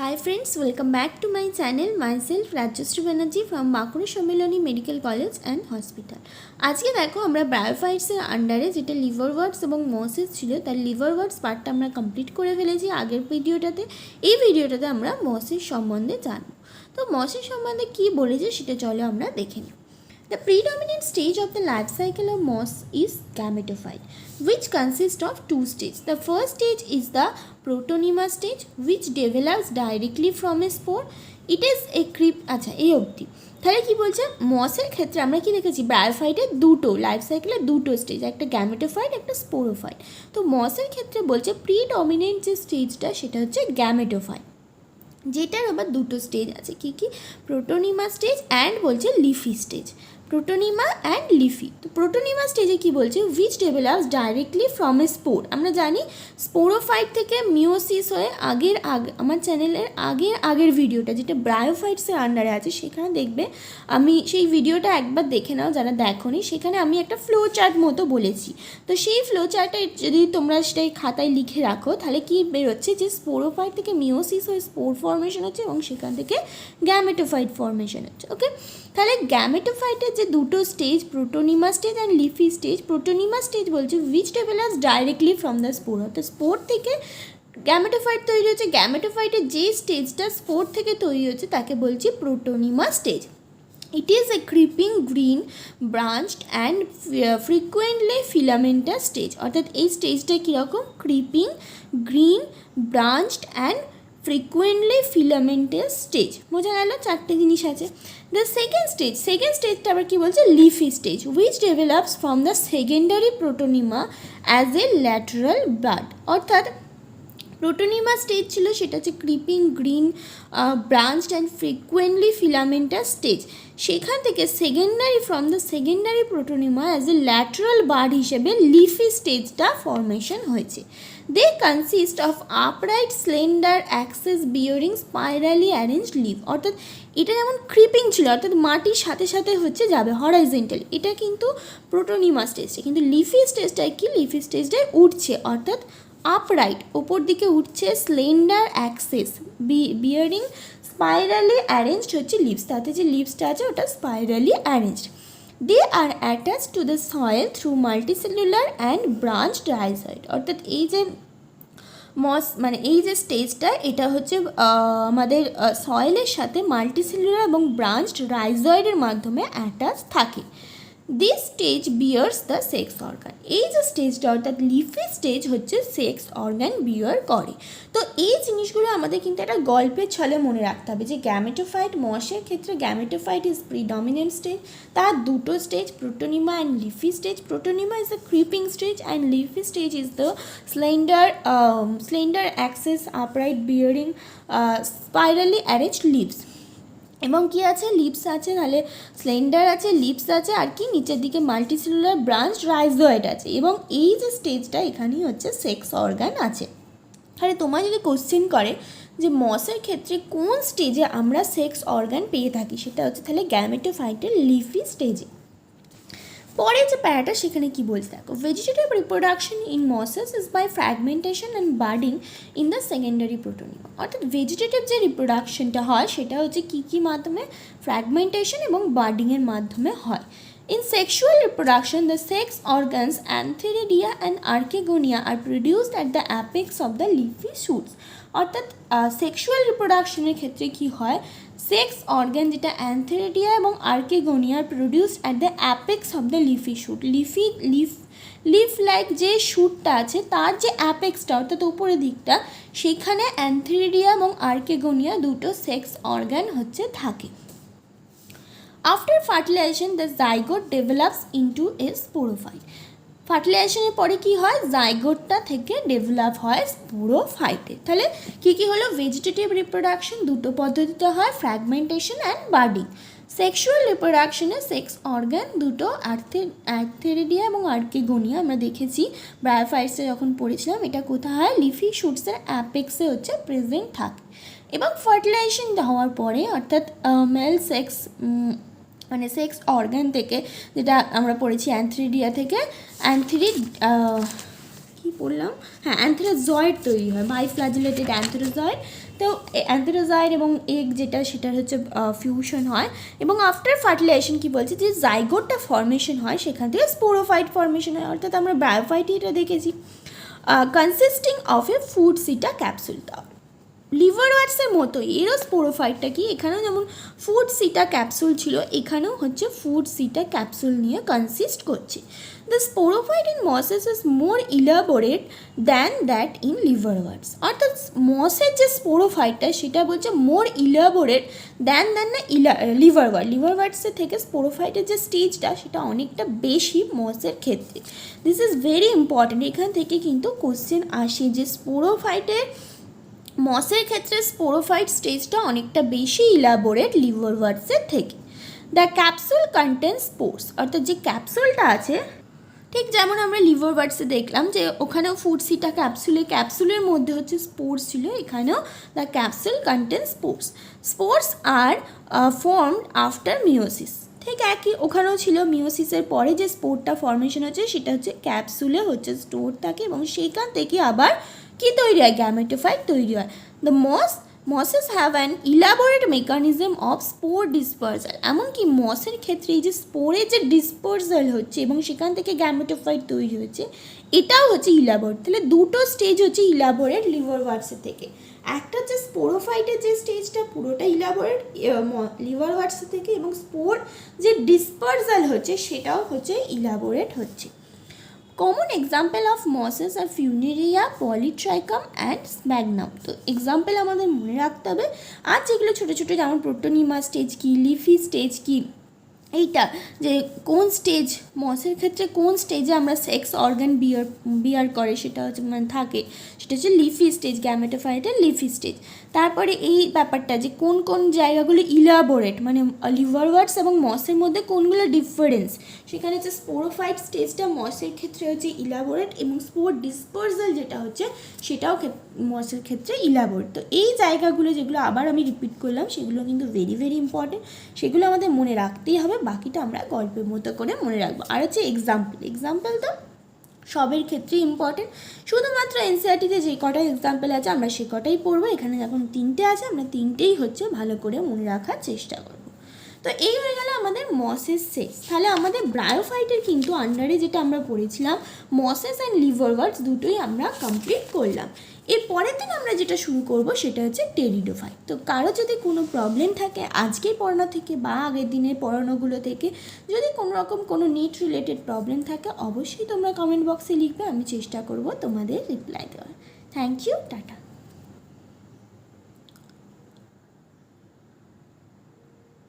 Hi friends, welcome back to my channel. Myself Rajyasree Banerjee from Bankura Sammiloni Medical College and Hospital. আজকে দেখো আমরা ব্রায়োফাইটসের আন্ডারে যেটা লিভারওয়ার্টস এবং মসেস ছিল তার লিভারওয়ার্টস পার্টটা আমরা কমপ্লিট করে ফেলেছি আগের ভিডিওটাতে। এই ভিডিওটাতে আমরা মসেস সম্বন্ধে জানব। তো মসেস সম্বন্ধে কি বলেছে সেটা চলো আমরা দেখে নিই। The predominant stage of the life cycle of moss is gametophyte, which consists of two stages. The first stage is the protonema stage, which develops directly from a spore. It is a আচ্ছা এই অবধি তাহলে কি বলছে মসের ক্ষেত্রে আমরা কি দেখেছি ব্রায়োফাইটের দুটো লাইফ সাইকেলের দুটো স্টেজ, একটা গ্যামেটোফাইট একটা স্পোরোফাইট। তো মসের ক্ষেত্রে বলছে প্রিডমিনেন্ট যে স্টেজটা সেটা হচ্ছে গ্যামেটোফাইট, যেটার আবার দুটো স্টেজ আছে কি কি প্রোটোনিমা স্টেজ অ্যান্ড বলছে leafy stage. Protonema and leafy. তো প্রোটোনিমা স্টেজে কি বলছে which develops directly from a spore. আমরা জানি স্পোরোফাইট থেকে মিওসিস হয়ে আমার চ্যানেলের আগের ভিডিওটা যেটা ব্রায়োফাইটসের আন্ডারে আছে সেখানে দেখবে, আমি সেই ভিডিওটা একবার দেখে নাও যারা দেখোনি। সেখানে আমি একটা ফ্লো চার্ট মতো বলেছি। তো সেই ফ্লো চার্টটা যদি তোমরা সেটাই খাতায় লিখে রাখো তাহলে কি বেরোচ্ছে যে স্পোরোফাইট থেকে মিওসিস হয়ে স্পোর ফর্মেশন হচ্ছে এবং সেখান থেকে গ্যামেটোফাইট ফর্মেশন হচ্ছে। ওকে, তাহলে গ্যামেটোফাইটের যে দুটো stage protonema stage and leafy stage. Protonema stage বলছে which develops directly from the spore, অর্থাৎ স্পোর থেকে গ্যামেটোফাইট তৈরি হচ্ছে। গ্যামেটোফাইটের যে স্টেজটা স্পোর থেকে তৈরি হচ্ছে তাকে বলছি protonema stage. It is a creeping green branched and frequently filamentous stage, অর্থাৎ এই স্টেজটা কীরকম creeping green branched and frequently filamentous stage. বোঝা গেল চারটে জিনিস আছে। দ্য সেকেন্ড স্টেজটা আবার কী বলছে leafy stage, which develops from the secondary protonema as a lateral bud. অর্থাৎ প্রোটোনিমা স্টেজ ছিল সেটা হচ্ছে creeping green branched and frequently filamentous stage. সেখান থেকে from the secondary protonema as a lateral bud হিসেবে লিফি স্টেজটা ফর্মেশন হয়েছে। They consist of upright slender access bearing spirally arrange leave. অর্থাৎ এটা যেমন ক্রিপিং ছিল অর্থাৎ মাটির সাথে সাথে হচ্ছে যাবে হরাইজেন্টাল, এটা কিন্তু প্রোটোনিমা স্টেজটা। কিন্তু লিফি স্টেজটায় কি লিফি স্টেজটায় উঠছে অর্থাৎ আপরাইট ওপর দিকে উঠছে, slender access bearing spirally arranged হচ্ছে লিভস, তাতে যে লিভসটা আছে ওটা spirally arranged. They are attach to the soil through multicellular and branched rhizoid. অর্থাৎ এই যে এই যে স্টেজটা এটা হচ্ছে আমাদের সয়েলের সাথে মাল্টিসেলুলার এবং ব্রাঞ্চড রাইজয়েডের মাধ্যমে অ্যাটাচ থাকে। This stage bears the sex organ. এই যে স্টেজটা অর্থাৎ লিফি স্টেজ হচ্ছে সেক্স অর্গান বিয়ার করে। তো এই জিনিসগুলো আমাদের কিন্তু একটা গল্পের ছলে মনে রাখতে হবে যে গ্যামেটোফাইট মসের ক্ষেত্রে গ্যামেটোফাইট ইজ প্রিডমিনেন্ট স্টেজ, তার দুটো stage protonema and leafy stage. Protonema is the creeping stage and leafy stage is the slender axis upright bearing spirally arranged leaves. এবং কী আছে লিপস আছে, তাহলে স্লেন্ডার আছে লিপস আছে আর কি নিচের দিকে মাল্টিসেলুলার ব্রাঞ্চ রাইজয়েড আছে। এবং এই যে স্টেজটা এখানেই হচ্ছে সেক্স অর্গান আছে। তাহলে তোমার যদি কোশ্চেন করে যে মসের ক্ষেত্রে কোন স্টেজে আমরা সেক্স অর্গান পেয়ে থাকি সেটা হচ্ছে তাহলে গ্যামেটোফাইটের লিফি স্টেজে। পরে যে প্যারাটা সেখানে কি বলছে দেখো, vegetative reproduction in mosses is by fragmentation and budding in the secondary protonema. অর্থাৎ ভেজিটেটিভ যে রিপ্রোডাকশনটা হয় সেটা হচ্ছে কী মাধ্যমে ফ্র্যাগমেন্টেশন এবং বার্ডিংয়ের মাধ্যমে হয়। In sexual reproduction, the sex organs antheridia and archegonia are produced at the apex of the leafy shoots. অর্থাৎ সেক্সুয়াল রিপ্রোডাকশনের ক্ষেত্রে কি হয় সেক্স অর্গান যেটা অ্যান্থেরিডিয়া এবং archegonia produced at the apex of the leafy shoot. Leaf like যে শ্যুটটা আছে তার যে অ্যাপেক্সটা অর্থাৎ উপরের দিকটা সেখানে অ্যান্থেরিডিয়া এবং আর্কেগোনিয়া দুটো সেক্স অর্গান হচ্ছে থাকে। After fertilization the zygote develops into a sporophyte. ফার্টিলাইজেশনের পরে কি হয় জাইগোটটা থেকে ডেভেলপ হয় স্পোরোফাইটে। তাহলে কী কী হলো ভেজিটেটিভ রিপ্রোডাকশন দুটো পদ্ধতিতে হয় ফ্র্যাগমেন্টেশন অ্যান্ড বার্ডিং। সেক্সুয়াল রিপ্রোডাকশনে সেক্স অর্গান দুটো অ্যান্থেরিডিয়া এবং আর্কেগোনিয়া আমরা দেখেছি ব্রায়োফাইটসে যখন পড়েছিলাম, এটা কোথায় হয় লিফি শুটসের অ্যাপেক্সে হচ্ছে প্রেজেন্ট থাকে। এবং ফার্টিলাইজেশন হওয়ার পরে অর্থাৎ মেল সেক্স সেক্স অর্গান থেকে যেটা আমরা পড়েছি অ্যান্থেরিডিয়া থেকে অ্যান্থেরাজয়েড তৈরি হয়, বাইফ্ল্যাজেলেটেড অ্যান্থেরাজয়েড তো অ্যান্থেরোজয়েড এবং এগ যেটা সেটা হচ্ছে ফিউশন হয়, এবং আফটার ফার্টিলাইজেশন কী বলছে যে জাইগোটটা ফর্মেশন হয়, সেখান থেকে স্পোরোফাইট ফর্মেশন হয়, অর্থাৎ আমরা ব্রায়োফাইটে এটা দেখেছি। কনসিস্টিং অফ এ ফুড সিটা ক্যাপসুল। লিভারওয়ার্টসের মতোই এরও স্পোরোফাইটটা কি, এখানেও যেমন ফুড সিটা ক্যাপসুল ছিল, এখানেও হচ্ছে ফুড সিটা ক্যাপসুল নিয়ে কনসিস্ট করছে। The sporophyte in mosses is more elaborate than that in liverworts, অর্থাৎ মসের যে স্পোরোফাইটটা সেটা বলছে মোর ইলাবোরেট দ্যান না লিভারওয়ার্টসের থেকে স্পোরোফাইটের যে স্টেজটা সেটা অনেকটা বেশি মসের ক্ষেত্রে। দিস ইজ ভেরি ইম্পর্ট্যান্ট, এখান থেকে কিন্তু কোশ্চেন আসে যে স্পোরোফাইটের মসের ক্ষেত্রে স্পোরোফাইট স্টেজটা অনেকটা বেশি ইলাবোরেট লিভারওয়ার্টসের থেকে। দ্য ক্যাপসুল কন্টেন্স স্পোর্স, অর্থাৎ যে ক্যাপসুলটা আছে ঠিক যেমন আমরা লিভারওয়ার্টসে দেখলাম যে ওখানেও ফুড সিটা ক্যাপসুলের মধ্যে হচ্ছে স্পোর্স ছিল, এখানেও the capsule contains spores. Spores are formed after meiosis, ঠিক একই ওখানেও ছিল, মিওসিসের পরে যে স্পোরটা ফর্মেশন হচ্ছে সেটা হচ্ছে ক্যাপসুলে হচ্ছে স্টোর থাকে, এবং সেইখান থেকে আবার কি তৈরি হয়, গ্যামেটোফাইট তৈরি হয়। The mosses have an elaborate mechanism of spore dispersal, এমনকি মসের ক্ষেত্রে এই যে স্পোরের যে ডিসপার্সাল হচ্ছে এবং সেখান থেকে গ্যামেটোফাইট তৈরি হচ্ছে, এটাও হচ্ছে ইলাবোরেট। তাহলে দুটো স্টেজ হচ্ছে ইলাবোরেট লিভারওয়ার্টসের থেকে, একটা হচ্ছে স্পোরোফাইটের যে স্টেজটা পুরোটা ইলাবোরেট লিভারওয়ার্টসের থেকে, এবং স্পোর যে ডিসপার্সাল হচ্ছে সেটাও হচ্ছে ইলাবোরেট হচ্ছে। Common example of mosses are Funaria, Polytrichum and Sphagnum. তো এক্সাম্পল আমাদের মনে রাখতে হবে, আর যেগুলো ছোটো ছোটো যেমন প্রোটোনিমা স্টেজ কি, লিফি স্টেজ কি, এইটা যে কোন স্টেজ মসের ক্ষেত্রে কোন স্টেজে আমরা সেক্স অর্গান বিয়ার করে সেটা হচ্ছে মানে থাকে, সেটা হচ্ছে লিফি স্টেজ, গ্যামেটোফাইটের লিফি স্টেজ। তারপরে এই ব্যাপারটা যে কোন কোন জায়গাগুলো ইলাবোরেট, মানে লিভারওয়ার্টস এবং মসের মধ্যে কোনগুলো ডিফারেন্স, সেখানে হচ্ছে স্পোরোফাইট স্টেজটা মসের ক্ষেত্রে হচ্ছে ইলাবোরেট, এবং স্পোর ডিসপার্সাল যেটা হচ্ছে সেটাও মসের ক্ষেত্রে ইলাবোরেট। তো এই জায়গাগুলো যেগুলো আবার আমি রিপিট করলাম সেগুলো কিন্তু ভেরি ভেরি ইম্পর্টেন্ট, সেগুলো আমাদের মনে রাখতেই হবে, বাকিটা আমরা গল্পের মতো করে মনে রাখবো। আর হচ্ছে এক্সাম্পল তো সবের ক্ষেত্রে ইম্পর্টেন্ট, শুধুমাত্র এনসিইআরটিতে যে কটা এক্সাম্পল আছে আমরা সে কটাই পড়বো, এখানে যখন 3টে আছে আমরা 3টেই হচ্ছে ভালো করে মনে রাখার চেষ্টা করব। তো এই হয়ে গেল আমাদের মসেস সেক্স। তাহলে আমাদের ব্রায়োফাইটের কিন্তু আন্ডারে যেটা আমরা পড়েছিলাম মসেস অ্যান্ড লিভারওয়ার্টস দুটোই আমরা কমপ্লিট করলাম। এর পরের দিন আমরা যেটা শুরু করব সেটা হচ্ছে টেরিডোফাইট। তো কারো যদি কোনো প্রবলেম থাকে আজকের পড়ানো থেকে বা আগের দিনের পড়ানোগুলো থেকে, যদি কোনো রকম কোনো নিট রিলেটেড প্রবলেম থাকে অবশ্যই তোমরা কমেন্ট বক্সে লিখবে, আমি চেষ্টা করব তোমাদের রিপ্লাই দেওয়ার। Thank you, tata.